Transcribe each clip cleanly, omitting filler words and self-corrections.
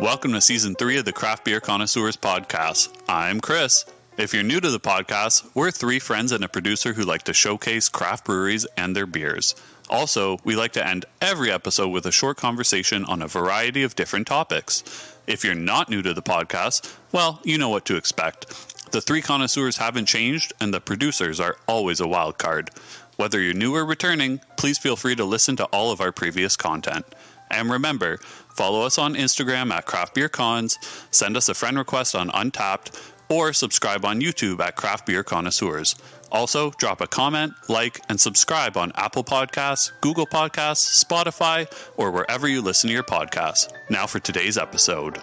Welcome to Season 3 of the Craft Beer Connoisseurs podcast. I'm Chris. If you're new to the podcast, we're three friends and a producer who like to showcase craft breweries and their beers. Also, we like to end every episode with a short conversation on a variety of different topics. If you're not new to the podcast, well, you know what to expect. The three connoisseurs haven't changed, and the producers are always a wild card. Whether you're new or returning, please feel free to listen to all of our previous content. And remember, follow us on Instagram at Craft Beer Cons, send us a friend request on Untapped, or subscribe on YouTube at Craft Beer Connoisseurs. Also, drop a comment, like, and subscribe on Apple Podcasts, Google Podcasts, Spotify, or wherever you listen to your podcasts. Now for today's episode.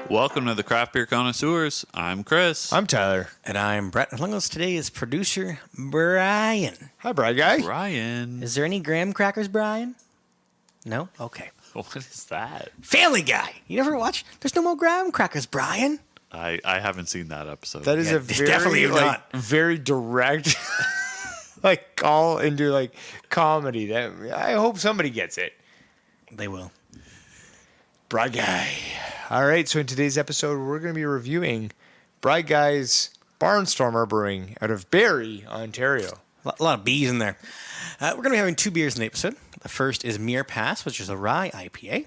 Welcome to the Craft Beer Connoisseurs. I'm Chris. I'm Tyler. And I'm Brett. Along with us today is Producer Bryan. Hi, Brad guy. Brian. Is there any graham crackers, Bryan? No? Okay. What is that? Family Guy. You never watch? There's no more graham crackers, Bryan. I haven't seen that episode. That is Yeah, a very, definitely not. very direct, call into comedy. That I hope somebody gets it. They will. Brad guy. All right. So in today's episode, we're going to be reviewing Brad guy's Barnstormer Brewing out of Barrie, Ontario. A lot of bees in there. We're going to be having two beers in the episode. The first is Mir Pass, which is a Rye IPA.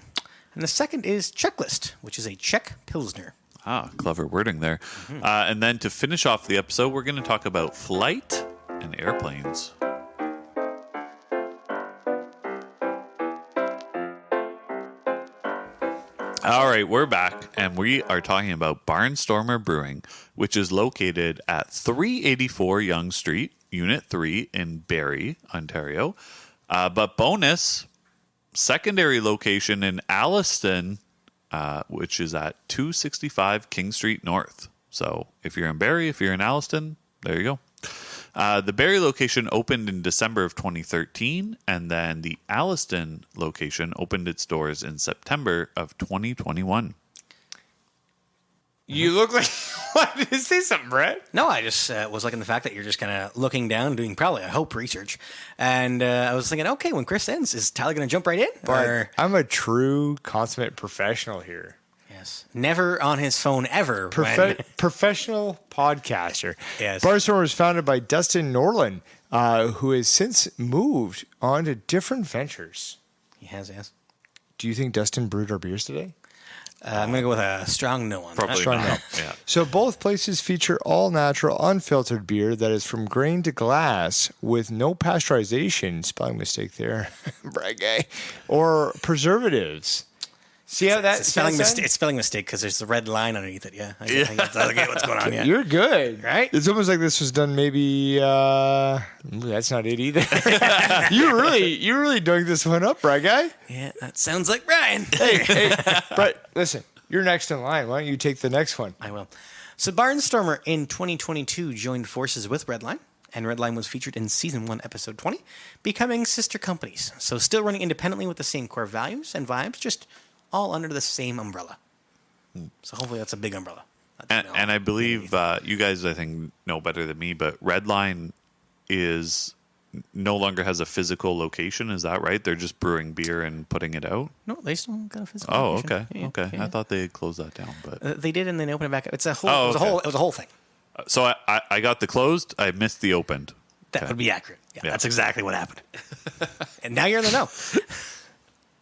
And the second is Czech List, which is a Czech Pilsner. Ah, clever wording there. And then to finish off the episode, we're going to talk about flight and airplanes. All right, we're back, and we are talking about Barnstormer Brewing, which is located at 384 Yonge Street, Unit 3 in Barrie, Ontario. But bonus, secondary location in Alliston, which is at 265 King Street North. So if you're in Barrie, if you're in Alliston, there you go. The Barrie location opened in December of 2013, and then the Alliston location opened its doors in September of 2021. You look like what? Did you say something, Brett? No, I just was liking the fact that you're just kind of looking down, doing probably, I hope, research. And I was thinking, okay, when Chris ends, is Tyler going to jump right in? But I'm a true consummate professional here. Yes. Never on his phone ever. Professional podcaster. Yes. Barnstormer was founded by Dustin Norland, who has since moved on to different ventures. He has, yes. Do you think Dustin brewed our beers today? I'm going to go with a strong no on Probably that. Strong not. no. Yeah. So both places feature all natural, unfiltered beer that is from grain to glass with no pasteurization, spelling mistake there, brag guy, or preservatives. See how that It's a spelling mistake because there's the red line underneath it. Yeah, I get what's going on. Yeah, You're good, Right? It's almost like this was done maybe. That's not it either. You're really doing this one up, brag guy. yeah, that sounds like Brian. Hey, Brett, listen. You're next in line. Why don't you take the next one? I will. So Barnstormer in 2022 joined forces with Redline, and Redline was featured in Season 1, Episode 20, becoming sister companies. So still running independently with the same core values and vibes, just all under the same umbrella. So hopefully that's a big umbrella. And I believe you guys, I think, know better than me, but Redline is no longer has a physical location. Is that right? They're just brewing beer and putting it out? No, they still got a physical Oh, location. okay. Yeah, okay. yeah. I thought they had closed that down. But They did, and then they opened it back up. It's a whole. Oh, it was a whole thing. so I got the closed. I missed the opened. That Okay. would be accurate. Yeah, Yeah. that's exactly what happened. And now you're in the know.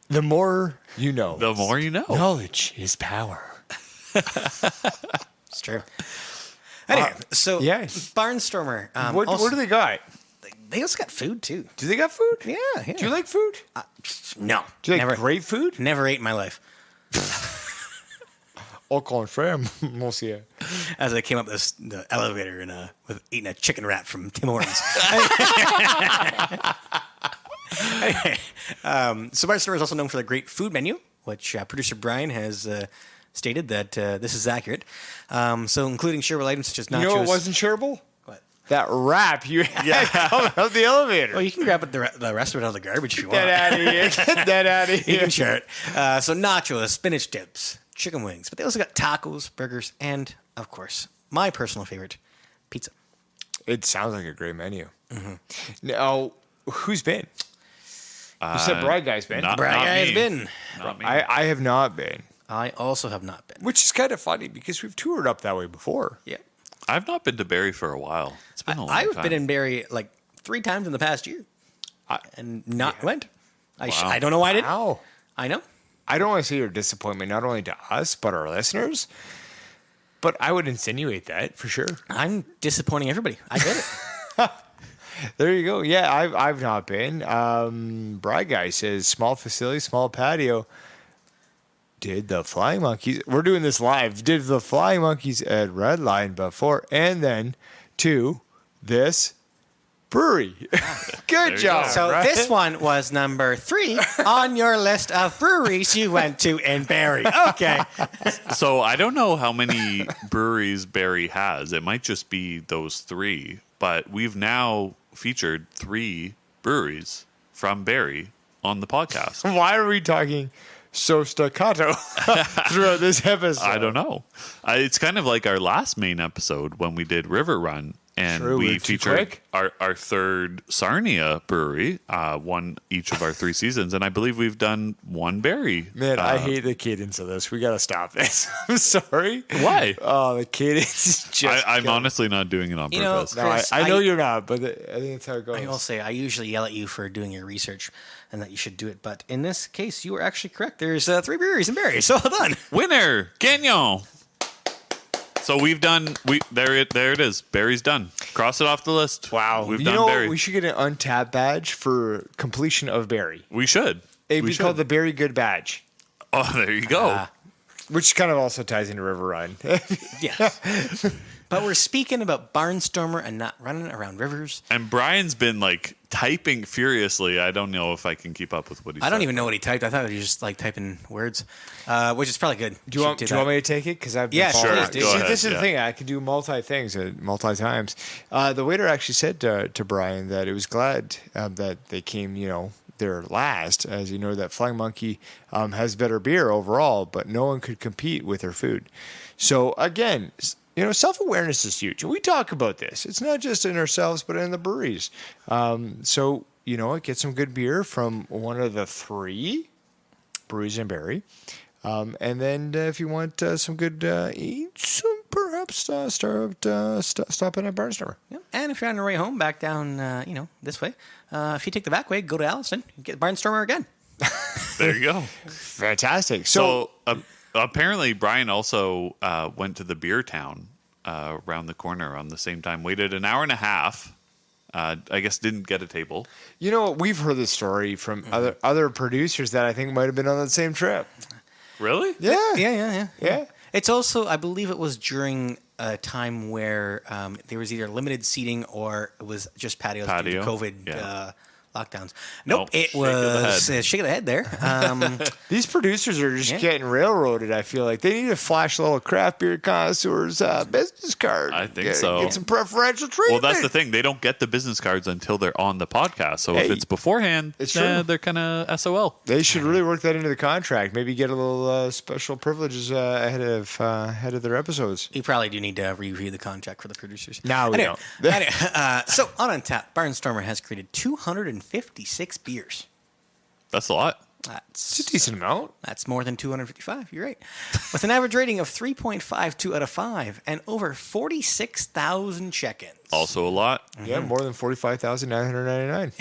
The more you know. The more you know. Knowledge is power. It's true. Anyway, so yeah. Barnstormer. What do they got? They also got food too. Do they got food? Yeah. Do you like food? No. Do you like never, great food? Never ate in my life. Au contraire, monsieur. As I came up the elevator and with eating a chicken wrap from Tim Hortons. Anyway, so Barnstormer is also known for the great food menu, which Producer Bryan has stated that this is accurate. So including shareable items such as nachos. You know what wasn't shareable? What? That wrap you had coming out the elevator. Well, you can grab the rest of it out of the garbage if you Get want. out of here. Get that out of You here. can share it. So nachos, spinach dips, chicken wings. But they also got tacos, burgers, and, of course, my personal favorite, pizza. It sounds like a great menu. Mm-hmm. Now, who's been? You said Bride Guy's been. Not Brad me. has been. Not me. I have not been. I also have not been. Which is kind of funny because we've toured up that way before. Yeah. I've not been to Barrie for a while. It's been a long time. I've been in Barrie like 3 times in the past year. And not went. I don't know why I didn't. Wow. I know. I don't want to say your disappointment, not only to us, but our listeners. But I would insinuate that for sure. I'm disappointing everybody. I get it. There you go. Yeah, I've not been. Bry Guy says small facility, small patio. Did the Flying Monkeys? We're doing this live. Did the Flying Monkeys at Redline before and then to this brewery? Good job. So right? this one was number 3 on your list of breweries you went to in Barrie. Okay. So I don't know how many breweries Barrie has. It might just be those 3. But we've now featured 3 breweries from Barrie on the podcast. Why are we talking so staccato throughout this episode? I don't know. It's kind of like our last main episode when we did River Run. And True, we we're too featured quick. our third Sarnia brewery, won each of our 3 seasons. And I believe we've done 1 Barrie. Man, I hate the cadence of this. We got to stop this. I'm sorry. Why? Oh, the cadence is just... I'm honestly not doing it on You know, purpose. No, Chris, I know you're not, but I think that's how it goes. I will say, I usually yell at you for doing your research and that you should do it. But in this case, you were actually correct. There's 3 breweries in Barrie. So well done. Winner, Gagnon. So we've done. There it is. Barrie's done. Cross it off the list. Wow. we've You done know Barrie. what? We should get an untapped badge for completion of Barrie. We should. It'd We be should. called the Barrie Good Badge, Oh, there you go. which kind of also ties into River Run. Yes. But we're speaking about Barnstormer and not running around rivers. And Brian's been like typing furiously. I don't know if I can keep up with what he's. I don't even know what he typed. I thought he was just like typing words, which is probably good. Do you want me to take it? Because I've been Yeah, following sure, it. do. Go See, ahead, this is yeah. the thing. I can do multi things multi times. The waiter actually said to Brian that it was glad that they came, there last, as you know that Flying Monkey has better beer overall, but no one could compete with their food. So again, self-awareness is huge. And we talk about this. It's not just in ourselves, but in the breweries. So, get some good beer from one of the 3 breweries in Barrie. And then if you want some good eats, perhaps stop in at Barnstormer. Yeah. And if you're on your way home back down, this way, if you take the back way, go to Alliston, get Barnstormer again. There you go. Fantastic. So apparently, Brian also went to the beer town around the corner on the same time. Waited an hour and a half. I guess didn't get a table. We've heard this story from other producers that I think might have been on the same trip. Really? Yeah. Yeah. It's also, I believe it was during a time where there was either limited seating or it was just patios due to COVID lockdowns. Nope, it shake of the was head. shake of the head there. These producers are just getting railroaded, I feel like. They need to flash a little craft beer connoisseurs business card. I think so. Get some preferential Well, treatment. that's the thing. They don't get the business cards until they're on the podcast. So if Hey, it's beforehand, it's true. they're kind of SOL. They should really work that into the contract. Maybe get a little special privileges ahead of their episodes. You probably do need to review the contract for the producers. No, we don't. So on tap, Barnstormer has created 256 beers. That's a lot. It's a decent amount. That's more than 255. You're right. With an average rating of 3.52 out of 5 and over 46,000 check-ins. Also a lot. Yeah, more than 45,999.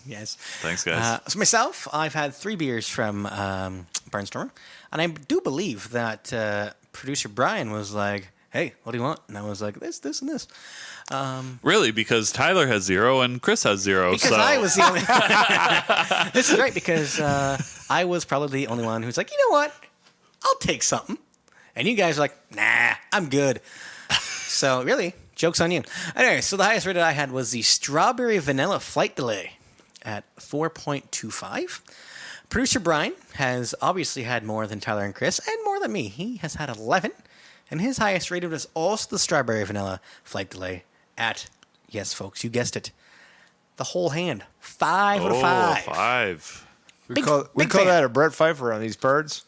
Yes. Thanks, guys. So myself, I've had 3 beers from Barnstormer, and I do believe that producer Bryan was like, "Hey, what do you want?" And I was like, "This, and this." Really? Because Tyler has 0 and Chris has 0. Because so I was the only. This is great because I was probably the only one who's like, you know what? I'll take something, and you guys are like, nah, I'm good. So really, joke's on you. Anyway, so the highest rated I had was the strawberry vanilla flight delay at 4.25. Producer Bryan has obviously had more than Tyler and Chris, and more than me. He has had 11, and his highest rated was also the strawberry vanilla flight delay at, yes, folks, you guessed it, the whole hand. 5 out of 5. 5. We Big- call big fan. that a Brett Pfeiffer on these birds.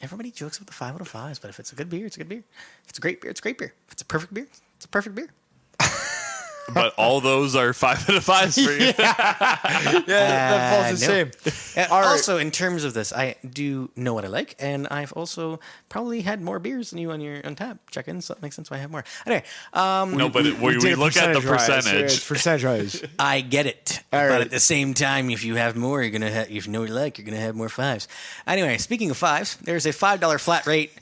Everybody jokes about the 5 out of 5s, but if it's a good beer, it's a good beer. If it's a great beer, it's a great beer. If it's a perfect beer, it's a perfect beer. but all those are 5 out of 5s for you. That falls the no. same. Also, in terms of this, I do know what I like, and I've also probably had more beers than you on your tap check-in, so that makes sense why I have more. Anyway, No, but we did a look at the percentage-wise. Yeah, percentage. it's percentage-wise. I get it, All but right. at the same time, if you have more, you're gonna have. If you know what you like, you're gonna have more 5s. Anyway, speaking of 5s, there's a $5 flat rate.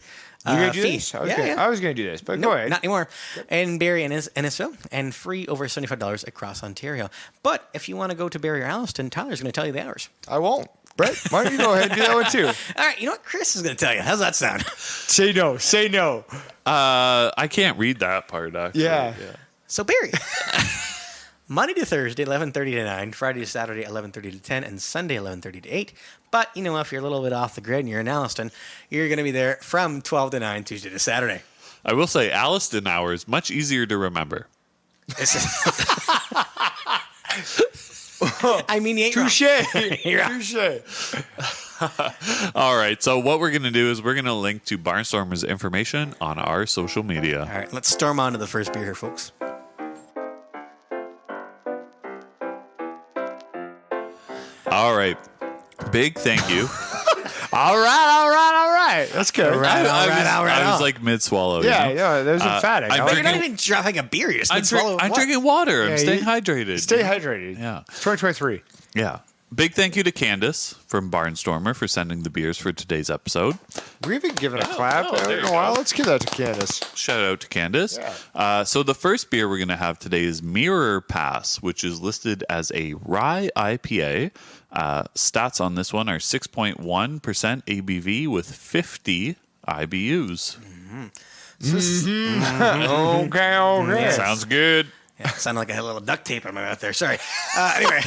You gonna do fee. this? I Yeah. was gonna do this, but Nope, go ahead. not anymore. In Barrie and Innisfil, and free over $75 across Ontario. But if you want to go to Barrie or Alliston, Tyler's going to tell you the hours. I won't. Brett, why don't you go ahead and do that one too? All right, you know what? Chris is going to tell you. How's that sound? Say no. Say no. I can't read that part, actually. Yeah. So Barrie. Monday to Thursday, 11:30 to 9. Friday to Saturday, 11:30 to 10. And Sunday, 11:30 to 8. But, you know, if you're a little bit off the grid and you're in Alliston, you're going to be there from 12 to 9, Tuesday to Saturday. I will say Alliston hours, much easier to remember. I mean, you ain't wrong. Touche. You're right. Touche. All right, so what we're going to do is we're going to link to Barnstormer's information on our social media. All right, let's storm on to the first beer here, folks. All right. Big thank you. All right. That's good. I was like mid swallow. Yeah, that was emphatic. I'm I But like you're it. not even dropping a beer. You're just I'm swallow. drinking water. I'm Yeah, staying you- hydrated. Stay hydrated. Yeah. 2023. Yeah. Big thank you to Candace from Barnstormer for sending the beers for today's episode. We haven't given a clap there in you a while. go. Let's give that to Candace. Shout out to Candace. Yeah. So the first beer we're going to have today is Mirror Pass, which is listed as a Rye IPA. Stats on this one are 6.1% ABV with 50 IBUs. Okay. Sounds good. Yeah, it sounded like I had a little duct tape in my mouth there. Sorry. Anyway,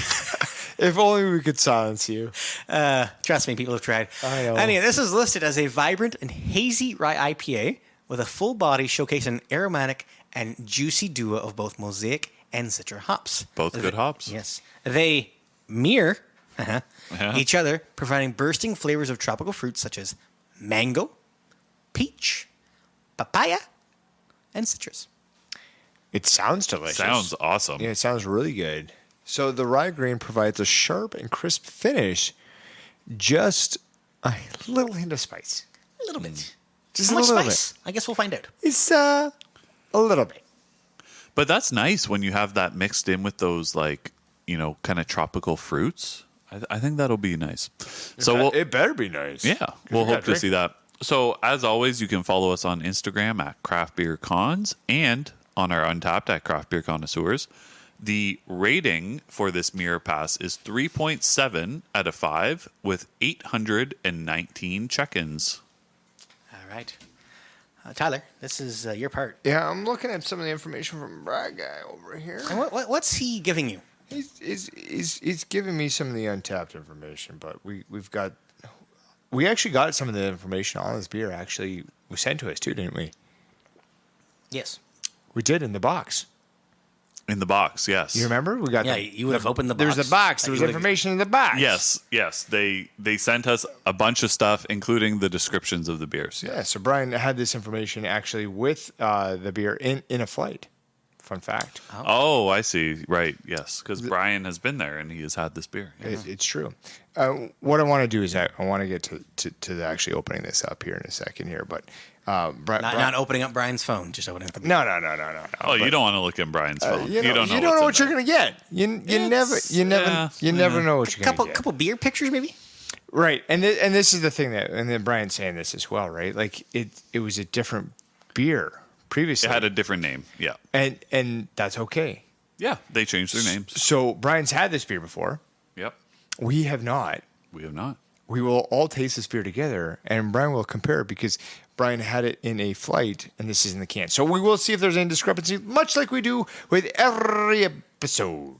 If only we could silence you. trust me, people have tried. I know. Anyway, this is listed as a vibrant and hazy rye IPA with a full body showcasing aromatic and juicy duo of both mosaic and citra hops. Both good hops. Yes. They mirror each other, providing bursting flavors of tropical fruits such as mango, peach, papaya, and citrus. It sounds delicious. Sounds awesome. Yeah, it sounds really good. So the rye grain provides a sharp and crisp finish, just a little hint of spice. A little bit. Just How a much little spice? I guess we'll find out. It's a little bit. But that's nice when you have that mixed in with those, like, you know, kind of tropical fruits. I think that'll be nice. So we'll, It better be nice. yeah, we'll we hope got to see that. So as always, you can follow us on Instagram at Craft Beer Cons and on our Untapped at Craft Beer Connoisseurs. The rating for this Mirror Pass is 3.7 out of 5 with 819 check-ins. All right. Tyler, this is your part. Yeah, I'm looking at some of the information from Brad guy over here. And what's he giving you? He's giving me some of the untapped information, but we actually got some of the information on this beer. Actually, was sent to us too, didn't we? Yes. We did in the box. In the box, yes. You remember? We got Yeah, you would have opened the box. There was a box. There was You would've- information in the box. Yes. They sent us a bunch of stuff, including the descriptions of the beers. Yeah. So Brian had this information actually with the beer in a flight. Fun fact. Oh, I see. Right, yes. Because Brian has been there and he has had this beer. Yeah. It's true. What I want to do is I want to get to actually opening this up here in a second here, but Not opening up Brian's phone, just opening up the No. Oh, you don't want to look in Brian's phone. You don't know what's what in you're there. gonna get. You never know what you're gonna get. couple beer pictures, maybe. Right, and this is the thing and then Brian's saying this as well, right? Like it was a different beer previously. It had a different name. Yeah. and that's okay. Yeah, they changed their names. So Brian's had this beer before. Yep. We have not. We have not. We will all taste this beer together, and Brian will compare because Brian had it in a flight, and this is in the can. So we will see if there's any discrepancy, much like we do with every episode.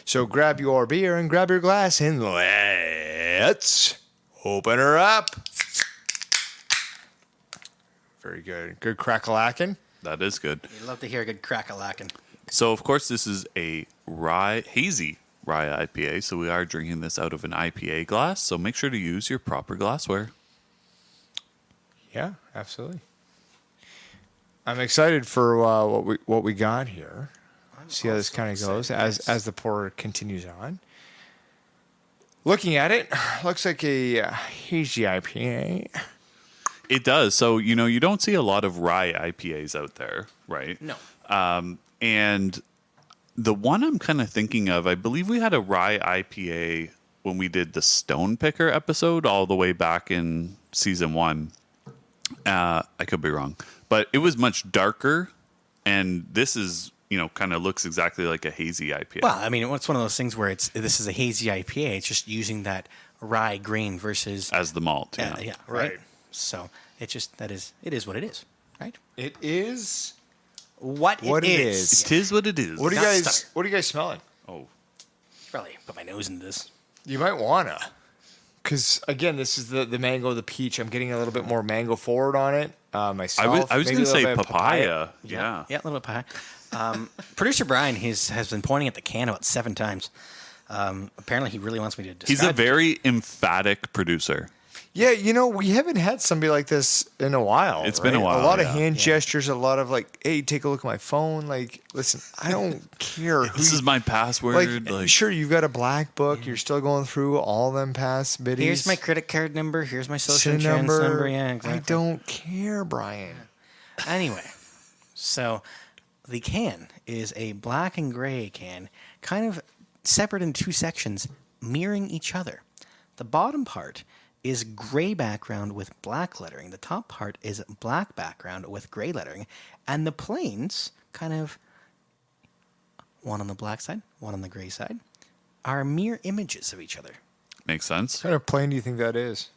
So grab your beer and grab your glass, and let's open her up. Very good. Good crack-a-lackin'. That is good. You'd love to hear a good crack-a-lackin'. So, of course, this is a hazy rye IPA. So we are drinking this out of an IPA glass. So make sure to use your proper glassware. Yeah, absolutely. I'm excited for what we got here. See how this kind of goes as the pour continues on. Looking at it, looks like a hazy IPA. It does. So, you don't see a lot of rye IPAs out there, right? No. And the one I'm kind of thinking of, I believe we had a rye IPA when we did the Stone Picker episode all the way back in season 1. I could be wrong, but it was much darker. And this is, kind of looks exactly like a hazy IPA. Well, I mean, it's one of those things where this is a hazy IPA. It's just using that rye grain versus as the malt. yeah, right. So it is what it is, right? It is what it is. It is what it is. What are you guys smelling? Oh, Probably put my nose into this. You might wanna, because again, this is the mango, the peach. I'm getting a little bit more mango forward on it. Myself, I was maybe going to a little say bit of papaya. Yeah. Yeah, a little bit pie. Producer Bryan has been pointing at the can about 7 times. Apparently, he really wants me to describe He's a very emphatic producer. Yeah, we haven't had somebody like this in a while. It's been a right? while, A lot of yeah. hand gestures, a lot of like, hey, take a look at my phone. Like, listen, I don't care. This is my password. Like, sure, you've got a black book. You're still going through all them past biddies. Here's my credit card number. Here's my social SIN insurance number. Yeah, exactly. I don't care, Brian. Anyway, so the can is a black and gray can, kind of separate in 2 sections, mirroring each other. The bottom part is gray background with black lettering. The top part is black background with gray lettering. And the planes, kind of one on the black side, one on the gray side, are mirror images of each other. Makes sense. What kind of plane do you think that is?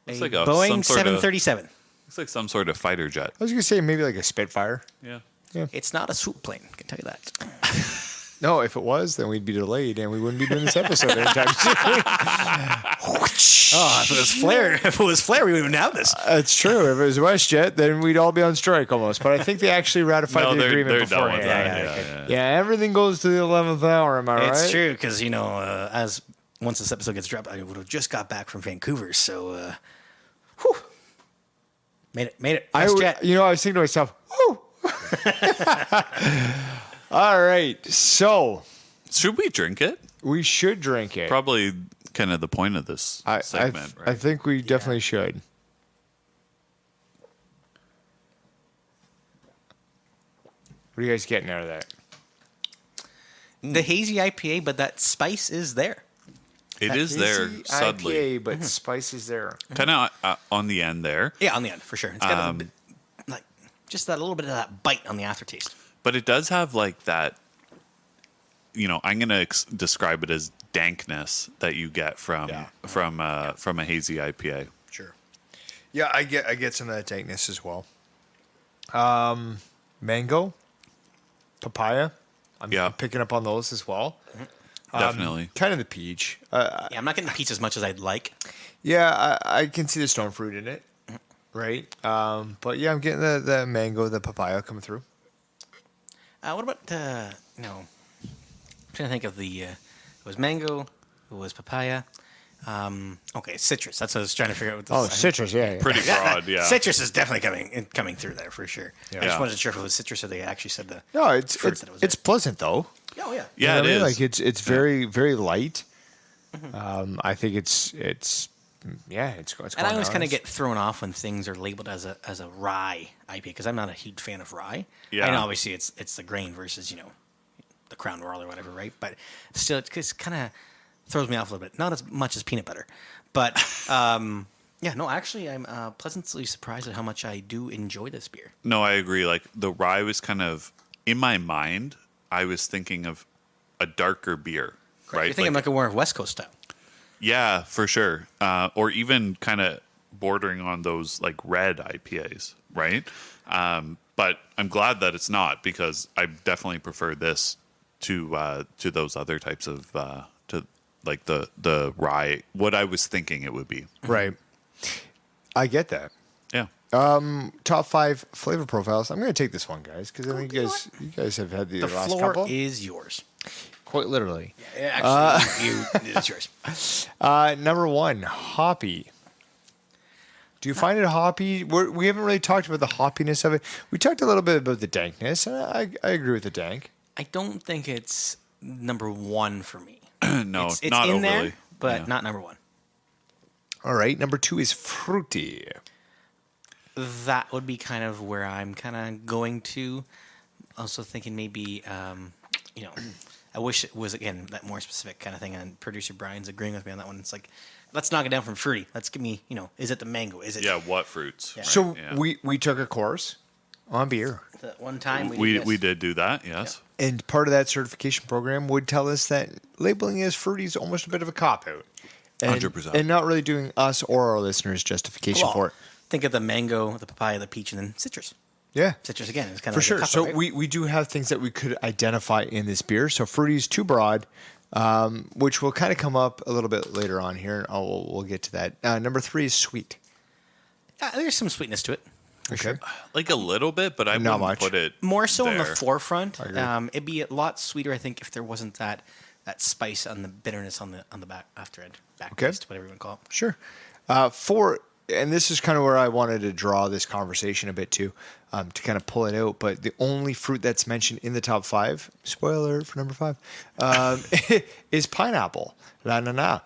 Looks A like Boeing some sort of- 737. Looks like some sort of fighter jet. I was going to say maybe like a Spitfire. Yeah. It's not a swoop plane, I can tell you that. No, if it was, then we'd be delayed and we wouldn't be doing this episode anytime soon. Oh, if it was Flair, we wouldn't have this. It's true. If it was WestJet, then we'd all be on strike almost. But I think they actually ratified the agreement they're done with beforehand. that. Yeah, everything goes to the 11th hour. Am I right? It's true because as once this episode gets dropped, I would have just got back from Vancouver, so whew, made it. I WestJet. was thinking to myself, whoo. All right, so Should we drink it? we should drink it. Probably kind of the point of this segment, I right? think we definitely should. What are you guys getting out of that? The hazy IPA, but that spice is there. It is there Hazy subtly. IPA, but spice is there. Kind of on the end there. Yeah, on the end for sure. It's got a bit, like just that little bit of that bite on the aftertaste. But it does have like that, I'm going to describe it as dankness that you get from a hazy IPA. Sure. Yeah, I get some of that dankness as well. Mango, papaya. I'm picking up on those as well. Definitely. Kind of the peach. Yeah, I'm not getting the peach as much as I'd like. Yeah, I can see the stone fruit in it. Right. But yeah, I'm getting the mango, the papaya coming through. What about I'm trying to think of it was mango, it was papaya. Okay, citrus. That's what I was trying to figure out. What citrus, yeah. Pretty broad, yeah. Citrus is definitely coming through there for sure. Yeah. I just wasn't sure if it was citrus or they actually said the. No, it's fruit that it was it's pleasant though. Oh yeah. Yeah, You know what it I mean? is. Like it's very very light. I think it's it's going And I always kind of nice. get thrown off when things are labeled as a rye IPA because I'm not a huge fan of rye. Yeah. I know obviously it's the grain versus the Crown Royal or whatever, right? But still, it just kind of throws me off a little bit. Not as much as peanut butter, but yeah, no, actually, I'm pleasantly surprised at how much I do enjoy this beer. No, I agree. Like the rye was kind of in my mind. I was thinking of a darker beer, right? You're thinking like a more West Coast style. Yeah, for sure. Or even kind of bordering on those like red IPAs, right? But I'm glad that it's not because I definitely prefer this to those other types of to like the rye. What I was thinking it would be. Right. I get that. Yeah. Top 5 flavor profiles. I'm going to take this one, guys, because I think you guys have had the The last floor couple. is yours. Quite literally. Actually, it's yours. Number 1, hoppy. Do you find it hoppy? We haven't really talked about the hoppiness of it. We talked a little bit about the dankness, and I agree with the dank. I don't think it's number one for me. No, it's not in overly. there, but Yeah. not number one. All right, number 2 is fruity. That would be kind of where I'm kind of going to. Also thinking maybe, I wish it was, again, that more specific kind of thing. And Producer Bryan's agreeing with me on that one. It's like, let's knock it down from fruity. Let's give me, is it the mango? Is it? Yeah, what fruits? Yeah. Right, So yeah. we took a course on beer. That one time we did do that, yes. And part of that certification program would tell us that labeling as fruity is almost a bit of a cop-out. 100%. And not really doing us or our listeners justification Well, for it. think of the mango, the papaya, the peach, and then citrus. Yeah. Citrus, again, is kind of For like sure. a cop-out, So right? we do have things that we could identify in this beer. So fruity is too broad, which will kind of come up a little bit later on here. We'll get to that. Number 3 is sweet. There's some sweetness to it. For sure. Like a little bit, but I Not wouldn't much. put it More so there. in the forefront. agree. It'd be a lot sweeter, I think, if there wasn't that spice on the bitterness on the back after it. Back Okay. taste, whatever you want to call it. Sure. 4, and this is kind of where I wanted to draw this conversation a bit to kind of pull it out. But the only fruit that's mentioned in the top 5, spoiler alert for number 5, is pineapple. La na na.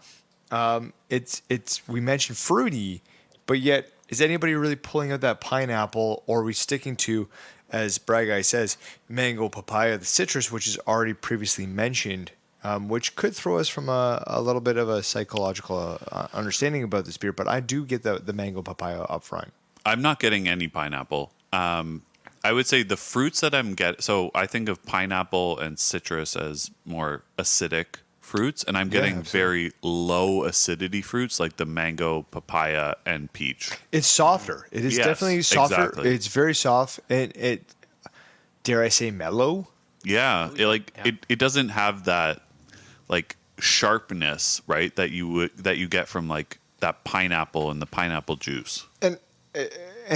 It's we mentioned fruity, but yet is anybody really pulling out that pineapple, or are we sticking to, as Brad Guy says, mango, papaya, the citrus, which is already previously mentioned, which could throw us from a little bit of a psychological understanding about this beer, but I do get the mango papaya up front. I'm not getting any pineapple. I would say the fruits that I'm getting, so I think of pineapple and citrus as more acidic fruits, and I'm getting absolutely. very low acidity fruits like the mango, papaya, and peach. It's softer. It is Yes, definitely softer. exactly. It's very soft, and it, dare I say, mellow. Yeah, Yeah. it doesn't have that like sharpness, right? That you get from like that pineapple and the pineapple juice. And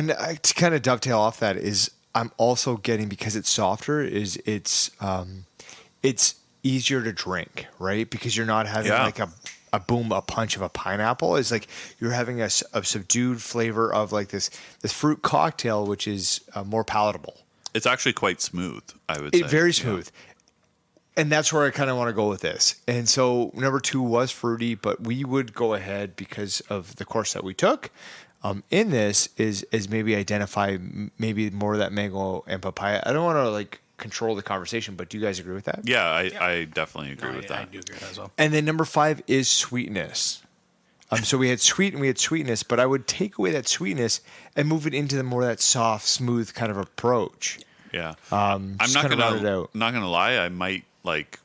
to kind of dovetail off that is I'm also getting, because it's softer, is it's easier to drink, right? Because you're not having Yeah. like a punch of a pineapple. It's like you're having a subdued flavor of like this fruit cocktail, which is more palatable. It's actually quite smooth, I would say. Very smooth. And that's where I kind of want to go with this. And so number 2 was fruity, but we would go ahead because of the course that we took in this is maybe identify maybe more of that mango and papaya. I don't want to like control the conversation, but do you guys agree with that? Yeah, I definitely agree with I that. do agree with that as well. And then number 5 is sweetness. So we had sweet and we had sweetness, but I would take away that sweetness and move it into the more that soft, smooth kind of approach. Yeah. I'm not round it gonna out. not gonna lie, I might like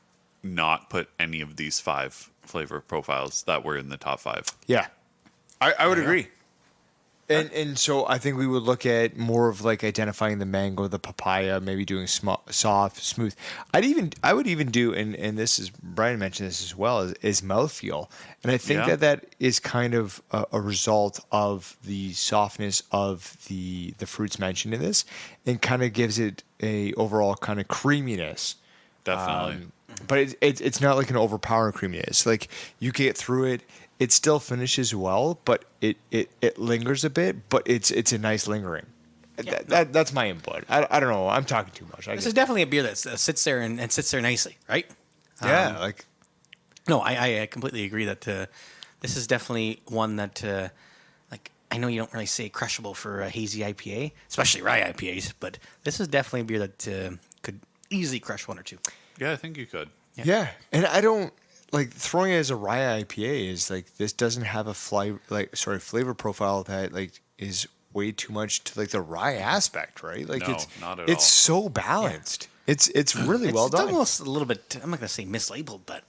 not put any of these 5 flavor profiles that were in the top 5. Yeah, I would agree. And so I think we would look at more of like identifying the mango, the papaya, maybe doing soft, smooth. I would even do, and this is, Brian mentioned this as well, is mouthfeel. And I think Yeah. that is kind of a result of the softness of the fruits mentioned in this, and kind of gives it a overall kind of creaminess. Definitely. But it's not like an overpowering creaminess. Like you get through it. It still finishes well, but it lingers a bit, but it's a nice lingering. That's my input. I don't know. I'm talking too much. This is definitely a beer that sits there and sits there nicely, right? like No, I completely agree that this is definitely one that, like, I know you don't really say crushable for a hazy IPA, especially rye IPAs, but this is definitely a beer that could easily crush 1 or 2. Yeah, I think you could. yeah, and I don't like throwing it as a rye IPA is like this doesn't have a flavor profile that like is way too much to like the rye aspect, right? Like No, it's not at it's all. so balanced. It's really well It's done. almost a little bit, I'm not going to say mislabeled, but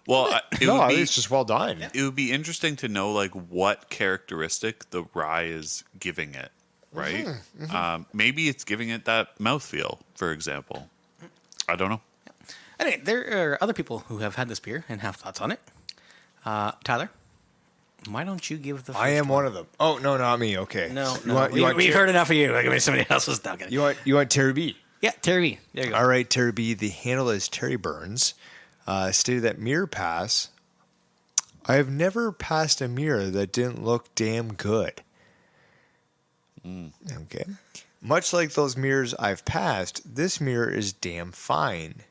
Well, it No, would I be think it's just well done. it would be interesting to know like what characteristic the rye is giving it, right? Maybe it's giving it that mouthfeel, for example. I don't know. anyway, there are other people who have had this beer and have thoughts on it. Tyler, why don't you give the first I am one of them. Oh no, not me. Okay. No, You want, we've heard enough of you. Like, maybe somebody else was talking. you want Terry B? Yeah, Terry B. There you go. All right, Terry B. The handle is Terry Burns. Stated that mirror pass. I have never passed a mirror that didn't look damn good. Okay. Much like those mirrors I've passed, this mirror is damn fine.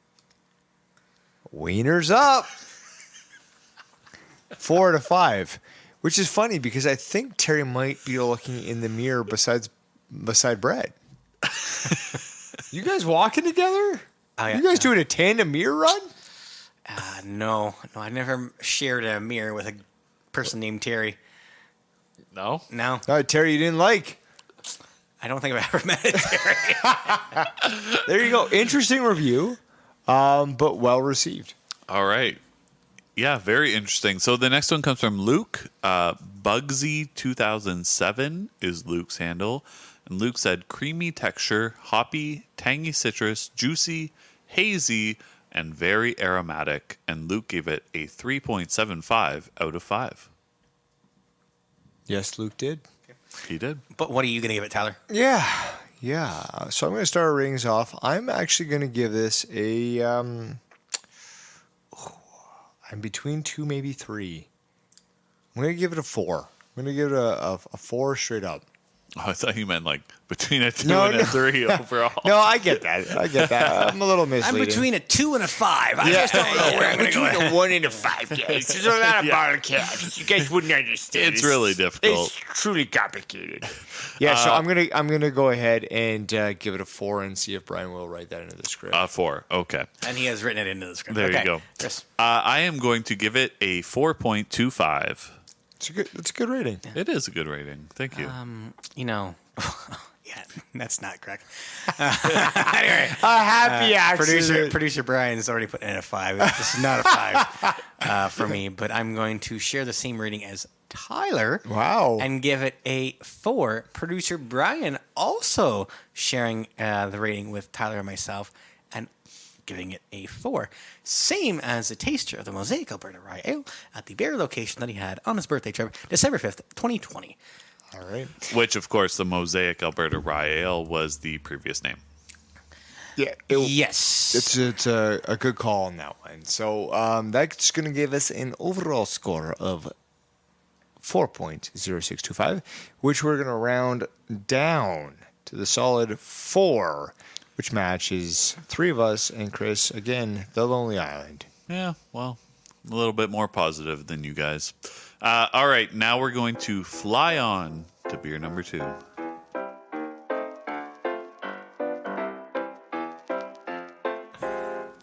Wieners up. 4 out of 5, which is funny because I think Terry might be looking in the mirror beside Brett. You guys walking together? Oh, yeah. You guys doing a tandem mirror run? No, I never shared a mirror with a person named Terry. No? No, Terry, you didn't like. I don't think I've ever met a Terry. There you go. Interesting review, but well received. All right. Yeah, very interesting. So the next one comes from Luke. Bugsy 2007 is Luke's handle. And Luke said, creamy texture, hoppy, tangy citrus, juicy, hazy, and very aromatic. And Luke gave it a 3.75 out of 5. Yes, Luke did. He did. But what are you going to give it, Tyler? Yeah. So I'm going to start our ratings off. I'm actually going to give this a. I'm between 2, maybe 3. I'm going to give it a 4. I'm going to give it a 4 straight up. Oh, I thought you meant like between a 2 and a 3 overall. No, I get that. I'm a little misleading. I'm between a 2 and a 5. I just don't know where I'm going to go. Between a 1 and a 5, guys. There's a lot of podcast. You guys wouldn't understand. It's really difficult. It's truly complicated. Yeah, so I'm gonna go ahead and give it a 4 and see if Brian will write that into the script. 4. Okay. And he has written it into the script. There okay. you go. Chris. I am going to give it a 4.25. It's a good rating. It is a good rating. Thank you. Yeah, that's not correct. Anyway, A happy accident. Producer Bryan has already put in a 5. This is not a 5 for me, but I'm going to share the same rating as Tyler. Wow. And give it a 4. Producer Bryan also sharing the rating with Tyler and myself and giving it a 4. Same as the taster of the Mosaic Alberta Rye Ale at the Barrie location that he had on his birthday trip, December 5th, 2020. All right. Which, of course, the Mosaic Alberta Rye Ale was the previous name. Yeah. Yes. It's a good call on that one. So that's going to give us an overall score of 4.0625, which we're going to round down to the solid 4, which matches 3 of us and Chris, again, the Lonely Island. Yeah, well, a little bit more positive than you guys. All right, now we're going to fly on to beer number 2.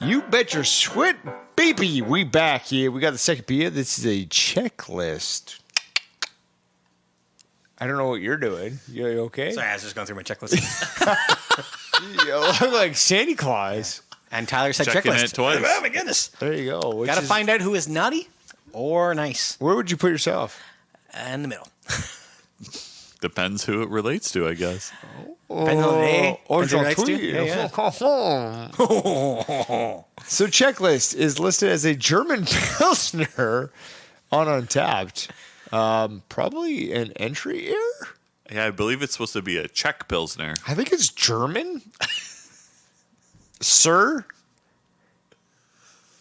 You bet your sweat, baby. We back here. We got the second beer. This is a Czech List. I don't know what you're doing. You okay? Sorry, I was just going through my checklist. You look like Santa Claus. And Tyler said Checking checklist. it twice. Oh, my goodness. There you go. Got to find out who is naughty or nice. Where would you put yourself? In the middle. Depends who it relates to, I guess. Depends on the day. Or Depends who it relates to. Yeah. So Checklist is listed as a German Pilsner on Untapped. Probably an entry error? Yeah, I believe it's supposed to be a Czech Pilsner. I think it's German. Sir?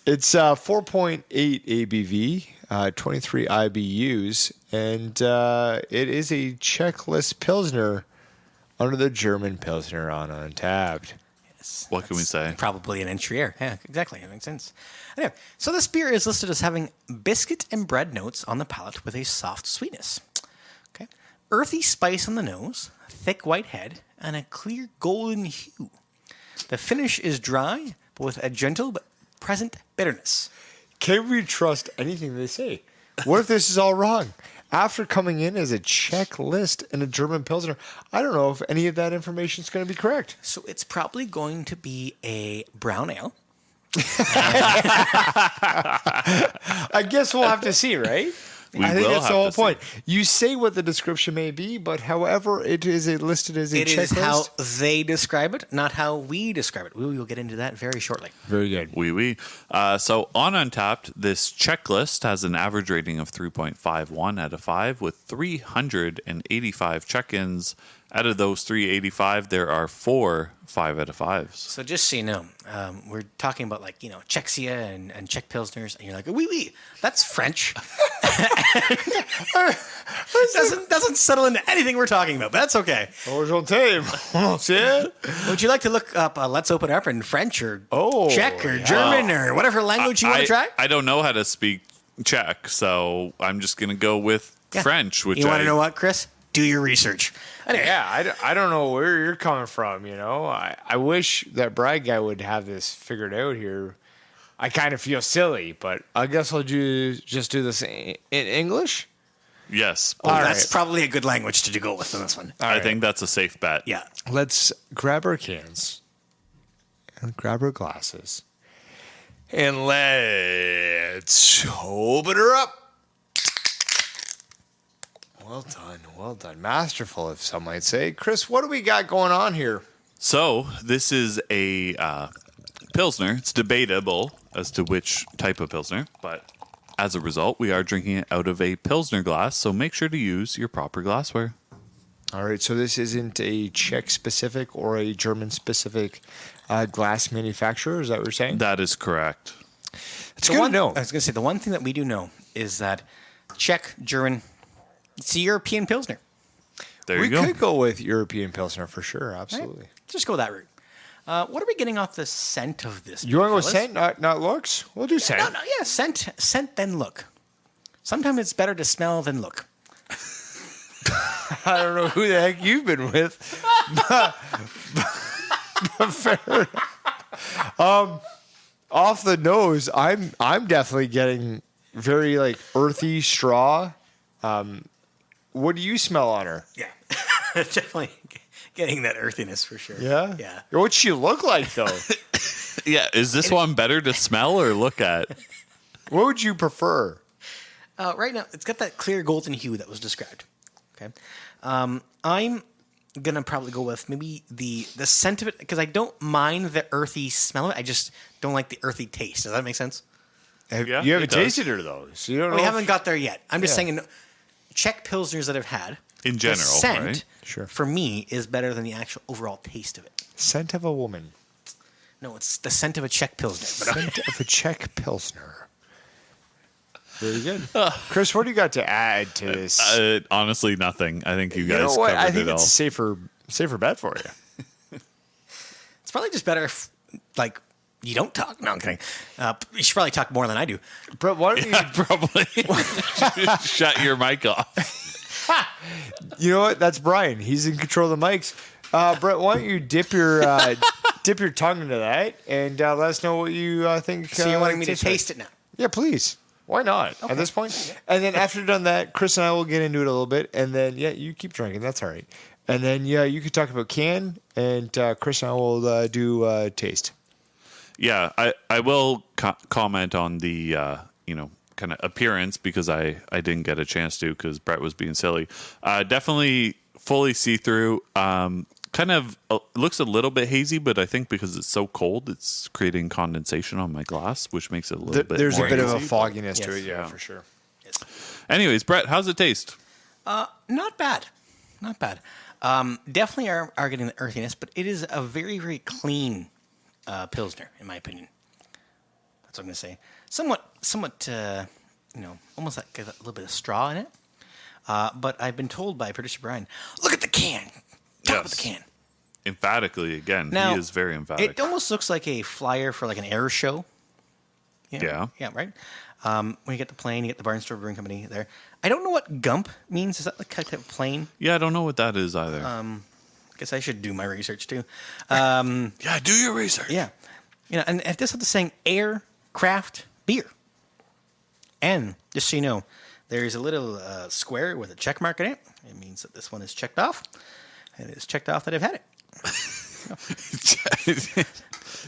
It's 4.8 ABV, 23 IBUs, and it is a Checklist Pilsner under the German Pilsner on Untapped. Yes, What can we say? Probably an entry error. Yeah, exactly. That makes sense. Anyway, so this beer is listed as having biscuit and bread notes on the palate with a soft sweetness. Okay, earthy spice on the nose, thick white head, and a clear golden hue. The finish is dry, but with a gentle but present bitterness. Can we trust anything they say? What if this is all wrong? After coming in as a Czech List and a German Pilsner, I don't know if any of that information is going to be correct. So it's probably going to be a brown ale. I guess we'll have to see, right? I think will that's the have whole to see. point. You say what the description may be, but however it is listed as a It is checklist. how they describe it, not how we describe it. We will get into that very shortly. Very good. Oui. So on Untapped, this checklist has an average rating of 3.51 out of 5 with 385 check-ins Out of those 385, there are 4 5 out of 5s. So just so you know, we're talking about like, Czechia and Czech Pilsners, and you're like, oui, that's French. doesn't settle into anything we're talking about, but that's okay. Would you like to look up Let's Open Up in French or Czech or German or whatever language you want to try? I don't know how to speak Czech, so I'm just going to go with French. Which you want to know what, Chris? Do your research. Anyway. Yeah, I don't know where you're coming from, I wish that Brad guy would have this figured out here. I kind of feel silly, but I guess I'll just do this in English? Yes. That's probably a good language to go with on this one. I think that's a safe bet. Yeah. Let's grab our cans and grab our glasses. And let's open her up. Well done. Masterful, if some might say. Chris, what do we got going on here? So this is a Pilsner. It's debatable as to which type of Pilsner, but as a result, we are drinking it out of a Pilsner glass, so make sure to use your proper glassware. All right, so this isn't a Czech-specific or a German-specific glass manufacturer, is that what you're saying? That is correct. It's good to know. I was going to say, the one thing that we do know is that Czech, German, it's a European Pilsner. There you We go. could go with European Pilsner for sure, absolutely. Right? Just go that route. What are we getting off the scent of this? You want to go fellas? scent, not looks? We'll do scent. No, scent, then look. Sometimes it's better to smell than look. I don't know who the heck you've been with. but fair enough. Off the nose, I'm definitely getting very like earthy straw. What do you smell on her? Yeah. Definitely getting that earthiness for sure. Yeah? Yeah. What's she look like, though? Yeah, is this one better to smell or look at? What would you prefer? Right now, it's got that clear golden hue that was described. Okay. I'm going to probably go with maybe the scent of it, because I don't mind the earthy smell of it. I just don't like the earthy taste. Does that make sense? Yeah, you haven't it does. tasted her, though. So you don't know. We haven't got there yet. I'm just saying Czech Pilsners that I've had, In general, the scent, right? Sure. for me, is better than the actual overall taste of it. Scent of a woman. No, it's the scent of a Czech Pilsner. But Scent of a Czech Pilsner. Very good. Chris, what do you got to add to this? Honestly, nothing. I think you you guys know what? covered I think it all. it's a safer bet for you. it's probably just better if, like, you don't talk. No, I'm kidding. You should probably talk more than I do. Brett, why don't you... Probably. Shut your mic off. You know what? That's Brian. He's in control of the mics. Brett, why don't you dip your tongue into that and let us know what you think. So you're wanting me to tastes like. taste it now? Yeah, please. Why not? At this point? And then after done that, Chris and I will get into it a little bit. And then, you keep drinking. That's all right. And then, you can talk about can, and Chris and I will do taste. Yeah, I will comment on the kind of appearance, because I didn't get a chance to because Brett was being silly. Definitely fully see-through. Kind of looks a little bit hazy, but I think because it's so cold, it's creating condensation on my glass, which makes it a little bit There's more a bit hazy. of a fogginess to Yes. it, yeah, for sure. Anyways, Brett, how's it taste? Not bad. Not bad. Definitely are getting the earthiness, but it is a very, very clean Pilsner, in my opinion. That's what I'm going to say. Somewhat, almost like a little bit of straw in it. But I've been told by Producer Bryan, look at the can. Talk about the can. Emphatically, again, Now, he is very emphatic. It almost looks like a flyer for like an air show. Yeah. Yeah, right? When you get the plane, you get the Barnstormer Brewing Company there. I don't know what gump means. Is that like type of plane? Yeah, I don't know what that is either. I guess I should do my research too. Yeah, do your research. Yeah. And if this is the saying aircraft beer. And just so you know, there's a little square with a check mark in it. It means that this one is checked off. And it's checked off that I've had it.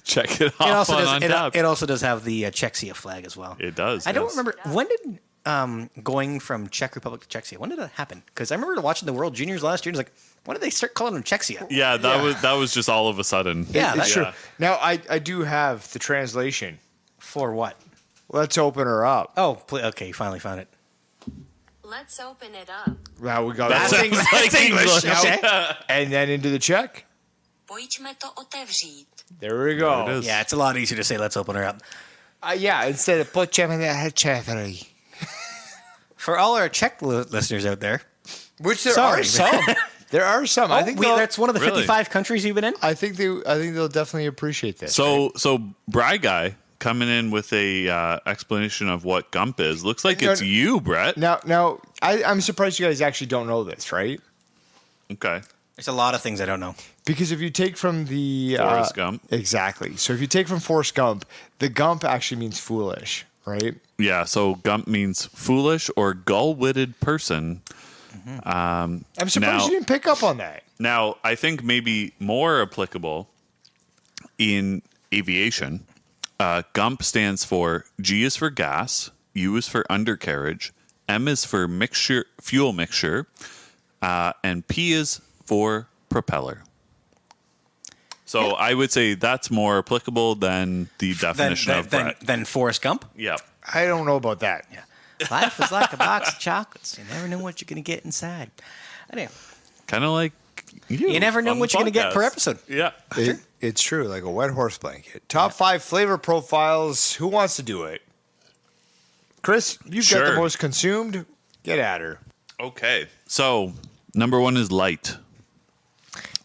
Check it off on top. It also does have the Czechia flag as well. It does. I don't yes. remember. When did going from Czech Republic to Czechia, when did that happen? Because I remember watching the World Juniors last year, and it's like, when did they start calling them Czechia? Yeah, that was just all of a sudden. Yeah, that's Sure. Now, I do have the translation. For what? Let's open her up. Oh, okay, you finally found it. Let's open it up. Wow, we got That's that. English. That's English. Okay. And then into the Czech. Pojďme to otevřít. There we go. There it is. Yeah, it's a lot easier to say let's open her up. Yeah, instead of For all our Czech listeners out there, which there Sorry. are some. There are some. I think that's one of the Really? 55 countries you've been in? I think they'll definitely appreciate this. So Bry Guy coming in with a explanation of what Gump is. Looks like it's you, Brett. Now I'm surprised you guys actually don't know this, right? Okay. There's a lot of things I don't know. Because if you take from the Forrest Gump. exactly. So if you take from Forrest Gump, the Gump actually means foolish, right? Yeah, so Gump means foolish or gull-witted person. I'm surprised Now- you didn't pick up on that. Now, I think maybe more applicable in aviation, Gump stands for G is for gas, U is for undercarriage, M is for fuel mixture, and P is for propeller. So I would say that's more applicable than the definition of Brett. Than Forrest Gump? Yeah. I don't know about that. Yeah. Life is like a box of chocolates. You never know what you're going to get inside. Anyway, Kind of like you never know on what the you're going to get per podcast. episode. Yeah. It's true, like a wet horse blanket. Top 5 flavor profiles. Who wants to do it? Chris, you've got the Sure. most consumed. Get at her. Okay. So, number 1 is light.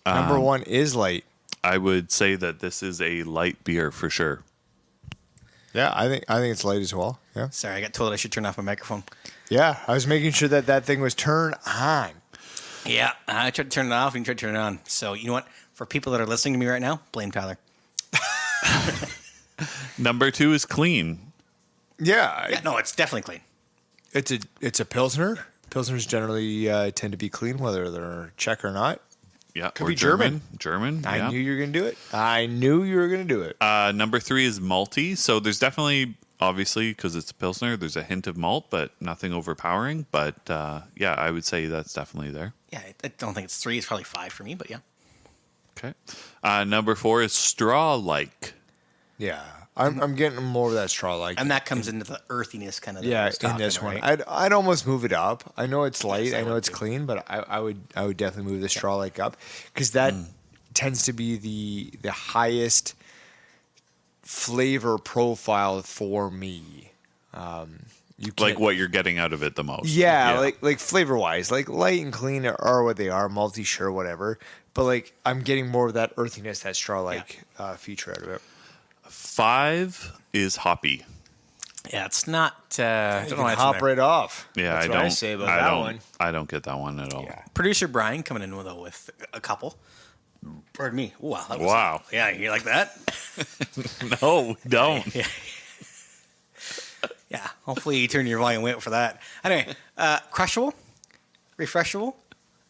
Number 1 is light. I would say that this is a light beer for sure. Yeah, I think it's light as well. Yeah. Sorry, I got told I should turn off my microphone. Yeah, I was making sure that thing was turned on. Yeah, I tried to turn it off and you tried to turn it on. So, you know what? For people that are listening to me right now, blame Tyler. Number 2 is clean. Yeah, Yeah, no, it's definitely clean. it's a Pilsner. Pilsners generally tend to be clean, whether they're Czech or not. Yeah. Could or be German. German. I yeah. knew you were going to do it. I knew you were going to do it. Number 3 is malty. So there's definitely, obviously, because it's a Pilsner, there's a hint of malt, but nothing overpowering. But yeah, I would say that's definitely there. Yeah, I don't think it's 3. It's probably 5 for me, but yeah. Okay. Number 4 is straw-like. Yeah, I'm getting more of that straw like. And that comes into the earthiness kind of Yeah, stuff in this one, right? I'd almost move it up. I know it's light, I I know would it's too. clean, but I would definitely move the straw like up because that tends to be the highest flavor profile for me. You Like can't- what you're getting out of it the most. yeah, like flavor wise, like light and clean are what they are, malty sure whatever, but like I'm getting more of that earthiness, that straw like feature out of it. 5 is hoppy. Yeah, it's not. I You don't know why can it's in hop there. right off. Yeah, That's I what don't I say about I that don't, one. I don't get that one at all. Yeah. Producer Bryan coming in with a couple. Pardon me. Ooh, wow. That was, Wow. Yeah, you like that? No, don't. Yeah. Hopefully you turn your volume way up for that. Anyway, crushable, refreshable,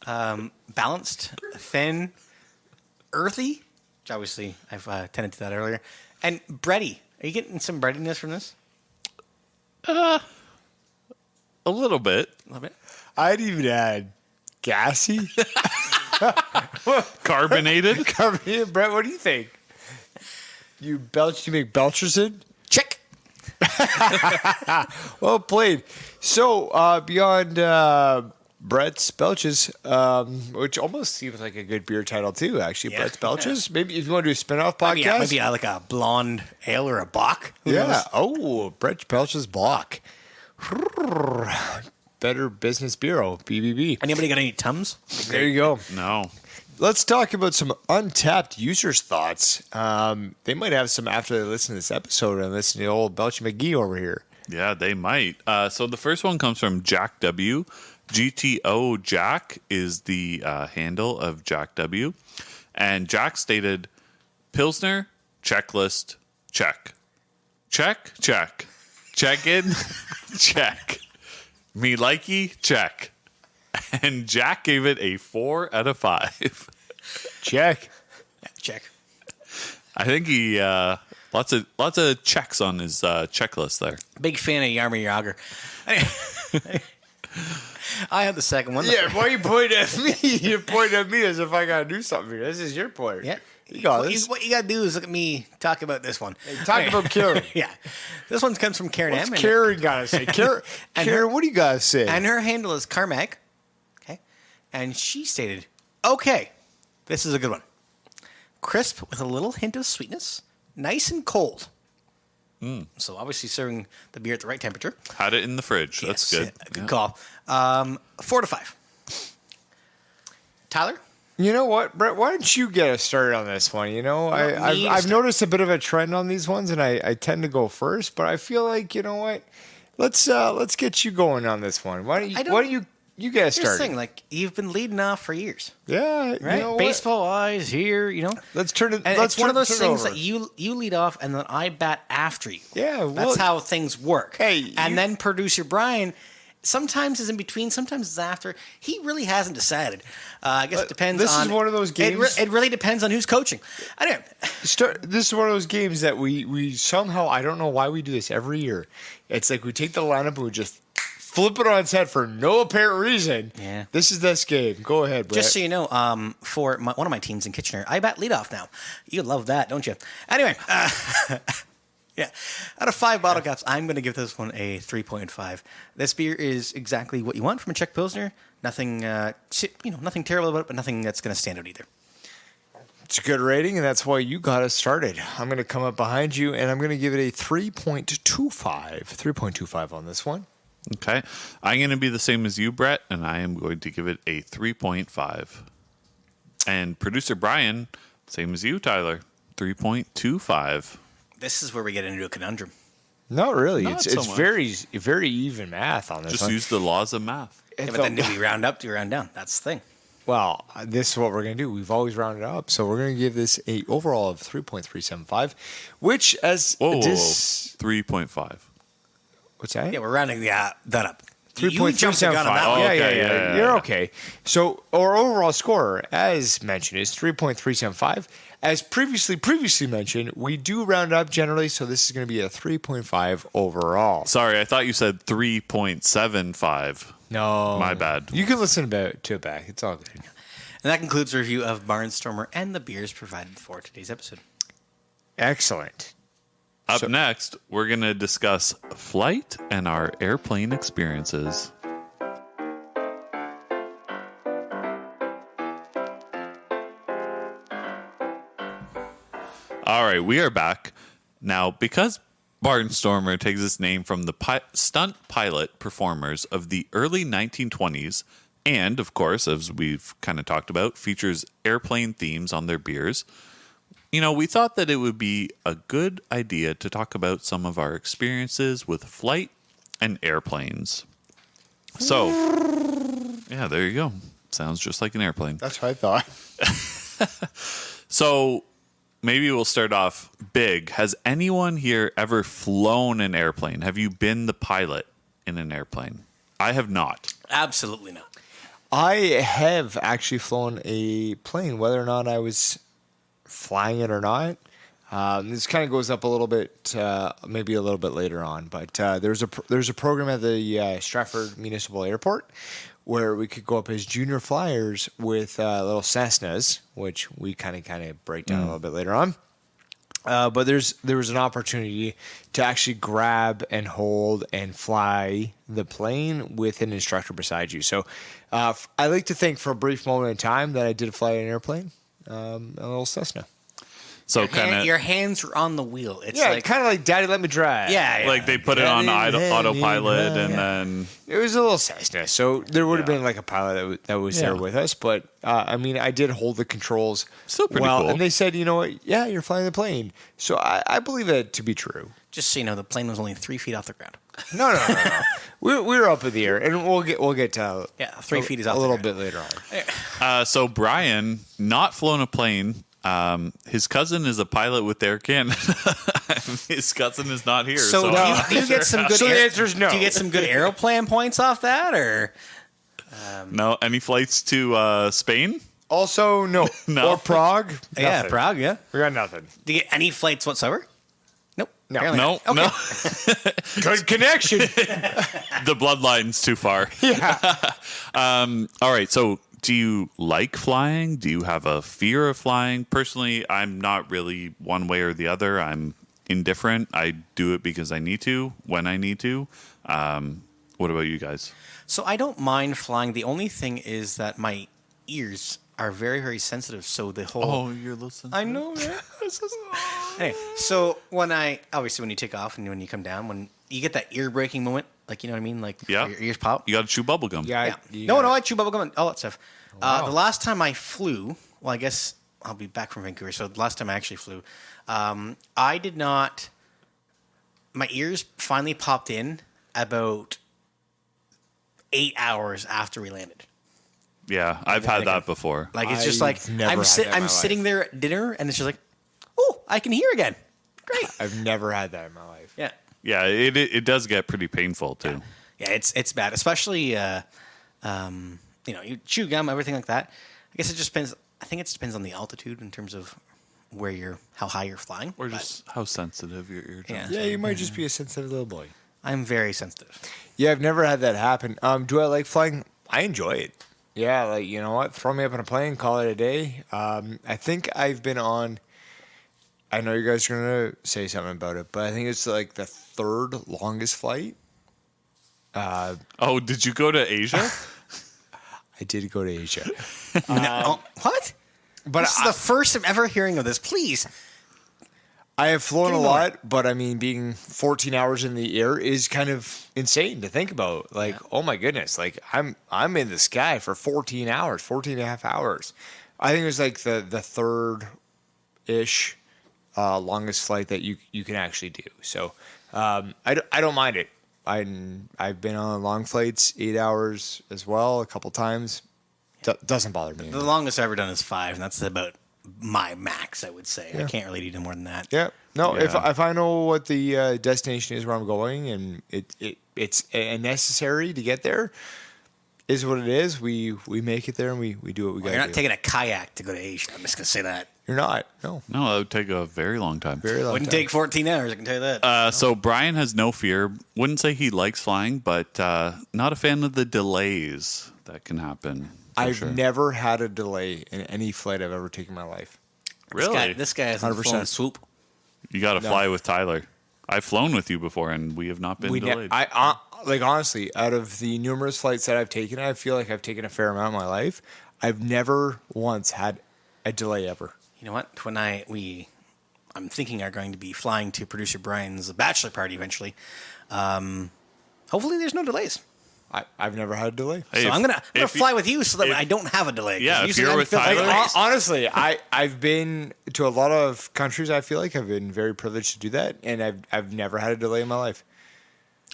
balanced, thin, earthy, which obviously I've tended to that earlier, and bready. Are you getting some breadiness from this? A little bit. A little bit. I'd even add gassy. Carbonated. Carbonated. Brett, what do you think? You make Belcherson? Check. Well played. So beyond Brett's Belches, which almost seems like a good beer title too. Actually, Yeah. Brett's Belches. Maybe if you want to do a spin-off podcast. Maybe like a blonde ale or a Bock. Who yeah. knows? Oh, Brett's Belches Block. Better Business Bureau, BBB. Anybody got any Tums? There you go. No. Let's talk about some untapped users' thoughts. They might have some after they listen to this episode and listen to old Belch McGee over here. Yeah, they might. So the first one comes from Jack W. GTO Jack is the handle of Jack W. And Jack stated, Pilsner, checklist, check. Check, check. Check in, check. Me likey, check. And Jack gave it a 4 out of 5. Check. Yeah, check. I think he lots of checks on his checklist there. Big fan of Yarmir Yager. I have the second one. Yeah, why you point at me? You point at me as if I gotta do something here. This is your point. Yeah. You got this. What you got to do is look at me talk about this one. Talk about Karen. Yeah. This one comes from Karen What's M. Karen got to say? Karen, what do you got to say? And her handle is Carmack. Okay. And she stated, okay, this is a good one. Crisp with a little hint of sweetness. Nice and cold. So obviously serving the beer at the right temperature. Had it in the fridge. That's good. Good call. 4 to 5. Tyler? You know what, Brett? Why don't you get us started on this one? You know, I've noticed a bit of a trend on these ones, and I tend to go first. But I feel like, you know what? Let's get you going on this one. Why don't you get us Here's the started? thing, like, you've been leading off for years. Yeah, Right? You know what? Baseball eyes here, you know. Let's turn it. And let's it's one of turn- those turn things over. that you lead off, and then I bat after you. Yeah, well, That's how things work. Hey, and then producer Bryan sometimes is in between, sometimes is after. He really hasn't decided. I guess it depends. this on... is one of those games- It really depends on who's coaching. I don't. This is one of those games that we somehow, I don't know why we do this every year. It's like we take the lineup and we just flip it on its head for no apparent reason. Yeah. This is this game. Go ahead, Brett. Just so you know, for one of my teams in Kitchener, I bat leadoff now. You love that, don't you? Anyway, yeah. Out of 5 bottle caps, I'm going to give this one a 3.5. This beer is exactly what you want from a Czech Pilsner. Nothing, nothing terrible about it, but nothing that's going to stand out either. It's a good rating, and that's why you got us started. I'm going to come up behind you, and I'm going to give it a 3.25. 3.25 on this one. Okay. I'm going to be the same as you, Brett, and I am going to give it a 3.5. And producer Bryan, same as you, Tyler, 3.25. This is where we get into a conundrum. Not really. Not it's so much. very even math on this Just one. use the laws of math. Yeah, but then do we round up? Do we round down? That's the thing. Well, this is what we're going to do. We've always rounded up, so we're going to give this a overall of 3.375, which as Whoa, this 3.5. what's that? Yeah, we're rounding that up. You 3.375. jumped the gun on that one. Yeah, Okay, yeah, yeah. You're okay. So our overall score, as mentioned, is 3.375. As previously mentioned, we do round up generally, so this is going to be a 3.5 overall. Sorry, I thought you said 3.75. No. My bad. You can listen to it back. It's all good. And that concludes the review of Barnstormer and the beers provided for today's episode. Excellent. Up next, we're going to discuss flight and our airplane experiences. All right, we are back. Now, because Barnstormer takes its name from the stunt pilot performers of the early 1920s, and, of course, as we've kind of talked about, features airplane themes on their beers, we thought that it would be a good idea to talk about some of our experiences with flight and airplanes. So, yeah, there you go. Sounds just like an airplane. That's what I thought. So, maybe we'll start off big. Has anyone here ever flown an airplane? Have you been the pilot in an airplane? I have not. Absolutely not. I have actually flown a plane, whether or not I was flying it or not. This kind of goes up a little bit, maybe a little bit later on. But there's a program at the Stratford Municipal Airport where we could go up as junior flyers with little Cessnas, which we kind of break down a little bit later on. But there was an opportunity to actually grab and hold and fly the plane with an instructor beside you. So I like to think for a brief moment in time that I did fly an airplane, a little Cessna. So kind of Your hands were on the wheel. It's Yeah, like kind of like Daddy Let Me Drive. yeah. like they put it on autopilot and then It was a little Cessna, so there would have been like a pilot that was there with us. But I mean, I did hold the controls Still pretty well, cool. and they said, you know what? Yeah, you're flying the plane. So I believe that to be true. Just so you know, the plane was only 3 feet off the ground. No. we were up in the air, and we'll get to 3 feet is off a the little ground. bit later on. So Brian, not flown a plane. His cousin is a pilot with Air Canada. His cousin is not here. So do you get some good? So the answer is no. Do you get some good aeroplan points off that, or no, any flights to Spain? Also, no. No. Or Prague. yeah, Nothing. Prague? Yeah. We got nothing. Do you get any flights whatsoever? Nope. No. Apparently No, not. no. Good connection. The bloodline's too far. Yeah. All right. So Do you like flying? Do you have a fear of flying? Personally, I'm not really one way or the other. I'm indifferent. I do it because I need to, when I need to. What about you guys? So I don't mind flying. The only thing is that my ears are very, very sensitive. So the whole... you're listening. I know, man. Anyway, so when you take off and when you come down, when you get that ear breaking moment, like, you know what I mean? Like, Yeah. your ears pop. You got to chew bubble gum. Yeah. No, I chew bubblegum and all that stuff. Wow. The last time I flew, well, I guess I'll be back from Vancouver. So the last time I actually flew, I did not. My ears finally popped in about 8 hours after we landed. Yeah, I've had that before. Like it's just I've like never had that in my I'm life. sitting there at dinner and it's just like, oh, I can hear again. Great. I've never had that in my life. Yeah. Yeah, it does get pretty painful too. Yeah, it's bad, especially you chew gum, everything like that. I guess it just depends. I think it depends on the altitude in terms of how high you're flying. Or but just how sensitive your eardrums. Yeah. Yeah, you might just be a sensitive little boy. I'm very sensitive. Yeah, I've never had that happen. Do I like flying? I enjoy it. Yeah, like, you know what? Throw me up on a plane, call it a day. I think I've been on... I know you guys are going to say something about it, but I think it's like the third longest flight. Oh, did you go to Asia? I did go to Asia. What? But This is the first I'm ever hearing of this. Please. I have flown a Getting more. lot, but I mean, being 14 hours in the air is kind of insane to think about. Like, oh my goodness, like I'm in the sky for 14 hours, 14 and a half hours. I think it was like the third-ish longest flight that you can actually do. So I don't mind it. I've been on long flights, 8 hours as well, a couple times. Doesn't bother me. The longest I've ever done is 5, and that's about my max, I would say. I can't really do more than that. Yeah. No, Yeah. if I know what the destination is where I'm going and it's necessary to get there, is what it is. We make it there and we do what we got to do. You're not taking a kayak to go to Asia. I'm just going to say that. You're not. No. No, that would take a very long time. Very long Wouldn't time. take 14 hours, I can tell you that. So Brian has no fear. Wouldn't say he likes flying, but not a fan of the delays that can happen. for I've sure. never had a delay in any flight I've ever taken in my life. Really? This guy has 100%. flown swoop. You got to fly with Tyler. I've flown with you before, and we have not been delayed. Like, honestly, out of the numerous flights that I've taken, I feel like I've taken a fair amount in my life. I've never once had a delay ever. You know what? When I'm thinking are going to be flying to Producer Bryan's bachelor party eventually. Hopefully there's no delays. I've never had a delay. Hey, So if- I'm gonna if you- fly with you so that if- I don't have a delay. 'cause Yeah, if usually you're I'm with filled Tyler- delays. Honestly, I've been to a lot of countries. I feel like I've been very privileged to do that, and I've never had a delay in my life.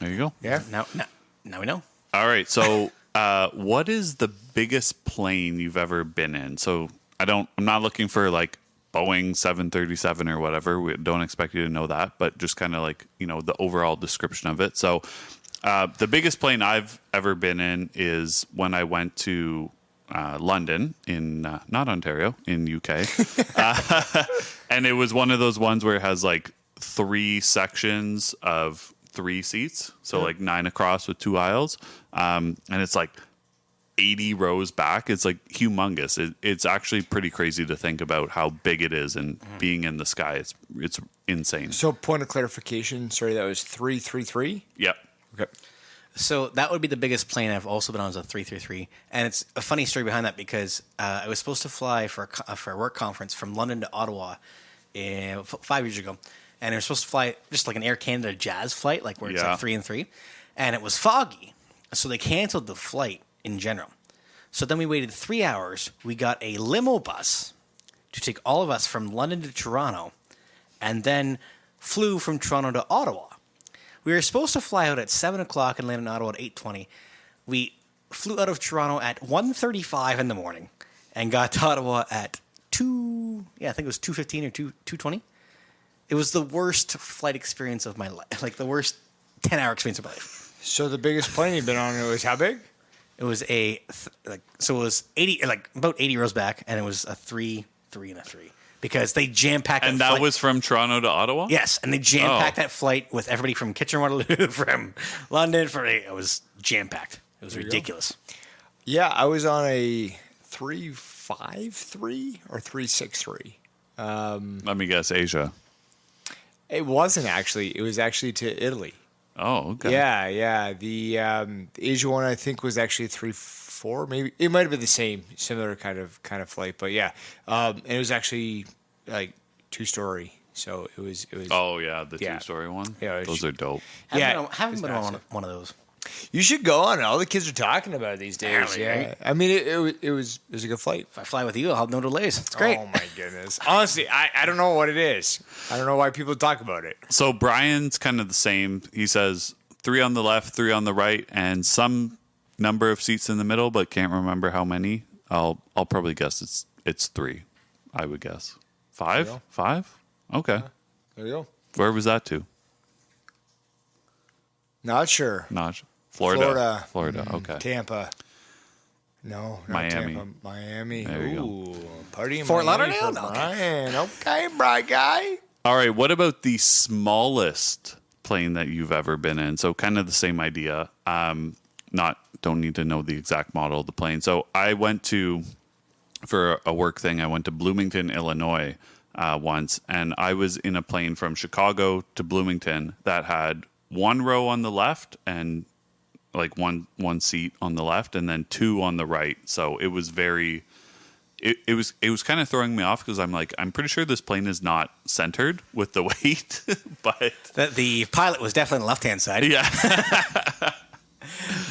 There you go. Yeah. Now we know. All right. So, what is the biggest plane you've ever been in? So, I'm not looking for like Boeing 737 or whatever. We don't expect you to know that, but just kind of like, the overall description of it. So, the biggest plane I've ever been in is when I went to London in not Ontario, in UK. And it was one of those ones where it has like 3 sections of 3 seats. So like 9 across with 2 aisles. And it's like 80 rows back. It's like humongous. It's actually pretty crazy to think about how big it is and being in the sky. It's insane. So, point of clarification. Sorry, that was 333. Yep. Okay. So that would be the biggest plane I've also been on, is a 333, and it's a funny story behind that because I was supposed to fly for a work conference from London to Ottawa 5 years ago, and I was supposed to fly just like an Air Canada Jazz flight, like where it's Yeah. like 3 and 3, and it was foggy, so they canceled the flight in general. So then we waited 3 hours. We got a limo bus to take all of us from London to Toronto, and then flew from Toronto to Ottawa. We were supposed to fly out at 7 o'clock and land in Ottawa at 8:20. We flew out of Toronto at 1:35 in the morning and got to Ottawa at 2:15 or 2:20. It was the worst flight experience of my life, like the worst 10-hour experience of my life. So the biggest plane you've been on was how big? It was it was 80, like about 80 rows back, and it was a 3, 3, and a 3 because they jam packed. And that was from Toronto to Ottawa? Yes, and they jam-packed Oh. that flight with everybody from Kitchener-Waterloo, from London. It was jam-packed. It was ridiculous. Yeah, I was on a 353 or 363. Let me guess, Asia. It wasn't actually. It was actually to Italy. Oh, okay. Yeah. The Asia one I think was actually 3-4. Maybe it might have been the same, similar kind of flight. But yeah, and it was actually like 2-story. So it was. Oh yeah, the 2-story one. Yeah, those are dope. Haven't been on one of those. You should go on it. All the kids are talking about it these days. Apparently, Yeah, right? I mean it was a good flight. If I fly with you, I'll have no delays. It's great. Oh my goodness. Honestly, I don't know what it is. I don't know why people talk about it. So Brian's kind of the same. He says 3 on the left, 3 on the right, and some number of seats in the middle, but can't remember how many. I'll probably guess it's 3. I would guess 5. 5. Okay. There you go. Where was that to? Not sure. Not Florida. Mm-hmm. Okay. Tampa. No, not Miami. Tampa. Miami. There you go. Ooh, party in Fort Miami Lauderdale? for No, Brian. Okay, bright guy. All right. What about the smallest plane that you've ever been in? So kind of the same idea. Don't need to know the exact model of the plane. So I went for a work thing. I went to Bloomington, Illinois once, and I was in a plane from Chicago to Bloomington that had 1 row on the left and like one seat on the left and then 2 on the right. So it was it was kind of throwing me off because I'm pretty sure this plane is not centered with the weight, but The pilot was definitely on the left-hand side. yeah.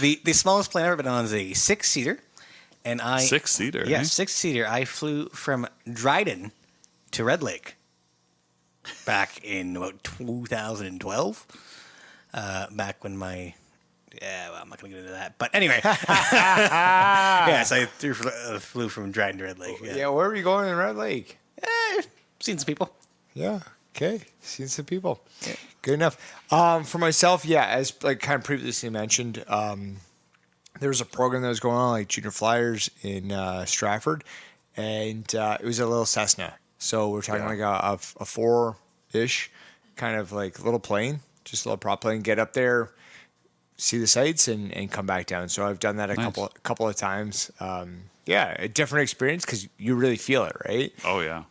The smallest plane I've ever been on is a 6-seater. And 6-seater. Yeah, eh? 6-seater. I flew from Dryden to Red Lake back in about 2012. Back when I'm not going to get into that. But anyway. Yes, I flew from Dryden to Red Lake. Yeah, where were you going in Red Lake? Seen some people. Yeah. Okay. Seen some people. Yeah. Good enough. For myself, yeah, as like kind of previously mentioned, there was a program that was going on, like Junior Flyers in Stratford, and it was a little Cessna. So we're talking like a 4-ish kind of like little plane, just a little prop plane. Get up there, see the sights, and come back down. So I've done that a couple of times. Yeah, a different experience because you really feel it, right? Oh yeah.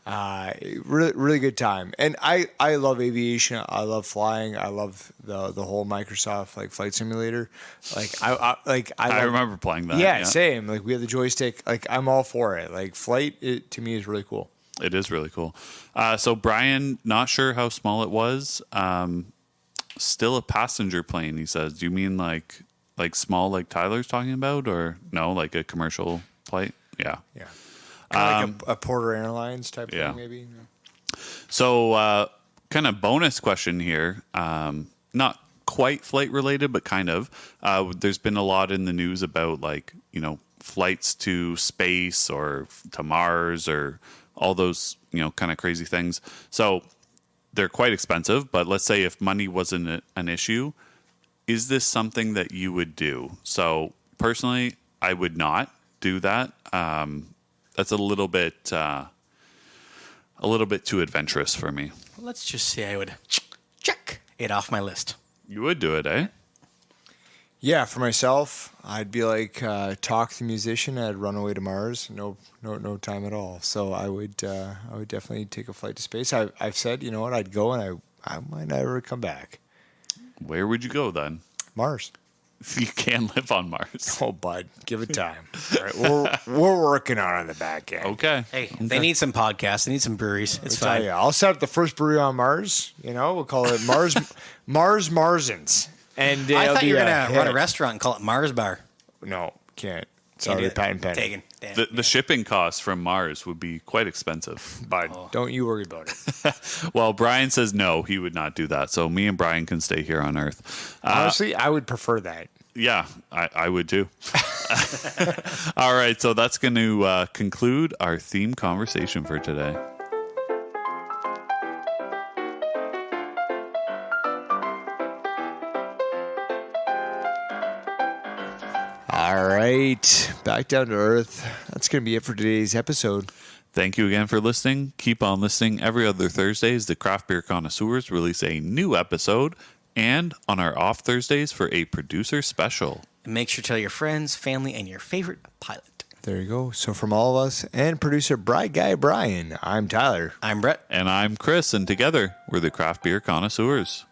Really, really good time. And I love aviation. I love flying. I love the whole Microsoft like flight simulator. I remember playing that. Yeah, same. Like we have the joystick. Like I'm all for it. Like flight, to me is really cool. It is really cool. So Brian, not sure how small it was. Still a passenger plane, he says. Do you mean like small, like Tyler's talking about, or no, like a commercial flight? Yeah. Kind of like a Porter Airlines type yeah. thing, maybe. So, kind of bonus question here. Not quite flight related, but kind of. There's been a lot in the news about flights to space or to Mars or all those kind of crazy things. So they're quite expensive. But let's say if money wasn't an issue, is this something that you would do? So personally, I would not do that. That's a little bit too adventurous for me. Let's just say I would check it off my list. You would do it, eh? Yeah, for myself, I'd be like Talk the Musician. I'd run away to Mars. No time at all. So I would definitely take a flight to space. I've said, you know what, I'd go and I might never come back. Where would you go then? Mars. You can live on Mars. Oh, bud, give it time. All right, we're working on the back end. Okay. Hey, they need some podcasts. They need some breweries. It's fine. I'll set up the first brewery on Mars. We'll call it Marsans. And I thought you were going to run a restaurant and call it Mars Bar. No, can't. Sorry, patent pending. Taken. Damn. The shipping costs from Mars would be quite expensive. Bud, don't you worry about it. Well, Brian says no, he would not do that. So me and Brian can stay here on Earth. Honestly, I would prefer that. Yeah, I would too. All right, so that's going to conclude our theme conversation for today. All right, back down to earth. That's going to be it for today's episode. Thank you again for listening. Keep on listening. Every other Thursdays, the Craft Beer Connoisseurs release a new episode, and on our off Thursdays for a producer special. And make sure to tell your friends, family, and your favorite pilot. There you go. So from all of us and producer Brian, I'm Tyler. I'm Brett. And I'm Chris, and together we're the Craft Beer Connoisseurs.